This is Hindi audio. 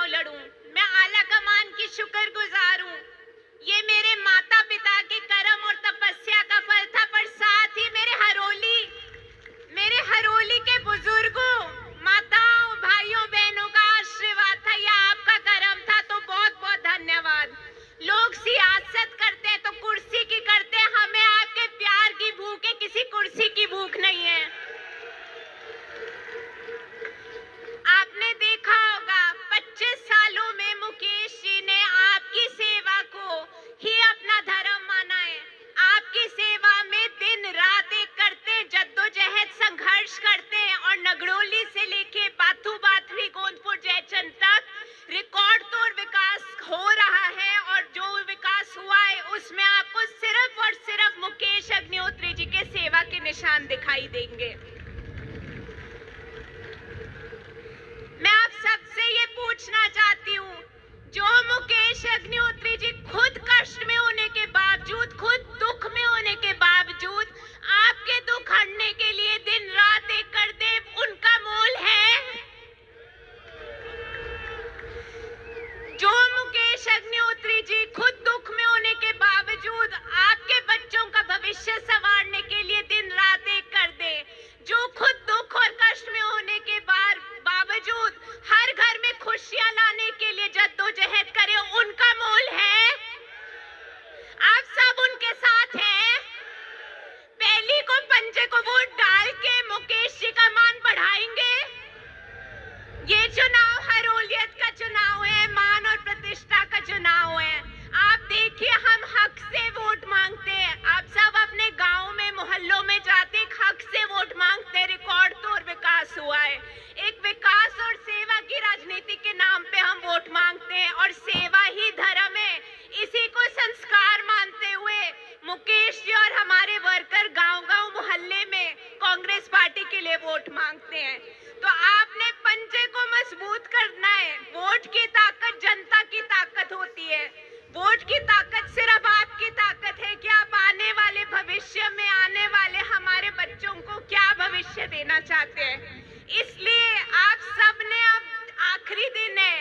चुनाव लड़ूं। मैं आला कमान की शुक्रगुजार हूं। ये मेरे माता पिता के कर्म और तपस्या का फल था, पर साथ ही मेरे हरोली के बुजुर्गों, माताओं, भाइयों, बहनों का आशीर्वाद था। यह आपका कर्म था, तो बहुत बहुत धन्यवाद। लोग सियासत करते हैं तो कुर्सी की करते हैं, हमें आपके प्यार की भूख है, किसी कुर्सी की भूख नहीं है। आपने देखा होगा 25 सालों में मुकेश जी ने आपकी सेवा को ही अपना धर्म माना है। आपकी सेवा में दिन रात एक करते हैं, जद्दोजहद संघर्ष करते हैं, और नगरोली से लेके बाथू बाथरी गोंदपुर जयचंद तक रिकॉर्ड तोड़ विकास हो रहा है। और जो विकास हुआ है उसमें आपको सिर्फ और सिर्फ मुकेश अग्निहोत्री जी के सेवा के निशान दिखाई देंगे। मैं आप सबसे ये पूछना चाहती हूँ, जो मुकेश अग्निहोत्री जी खुद कष्ट में होने के बावजूद, खुद दुख में होने के बावजूद आपके दुख हटने के लिए दिन रात एक करते, उनका मोल है? जो मुकेश अग्निहोत्री जी खुद दुख में होने के बावजूद आपके बच्चों का भविष्य संवारने के लिए दिन रात एक कर दे, जो खुद दुख और कष्ट में होने के बावजूद हर घर में खुशियां लाने के लिए जद्दोजहद करे, उनका मोल है? आप सब उनके साथ हैं? पहली को पंजे को वोट डाल के मुकेश जी का मान बढ़ाएंगे? ये चुनाव हरोलियत का चुनाव है, मान और प्रतिष्ठा का चुनाव है। आप देखिए, हम हक से वोट मांगते हैं। आप सब अपने गांव में, मोहल्लों में जाते हक से वोट मांगते हैं। रिकॉर्ड तोड़ विकास हुआ है। एक विकास और सेवा की राजनीति के नाम पे हम वोट मांगते हैं, और सेवा ही धर्म है। इसी को संस्कार मानते हुए मुकेश जी और हमारे वर्कर गांव-गांव, मोहल्ले में कांग्रेस पार्टी के लिए वोट मांगते हैं। तो आपने पंजे को मजबूत करना है। वोट की ताकत जनता की ताकत होती है। वोट की ताकत सिर्फ आपकी ताकत है कि आप आने वाले भविष्य में, आने वाले हमारे बच्चों को क्या भविष्य देना चाहते हैं। इसलिए आप सब ने, अब आखिरी दिन है,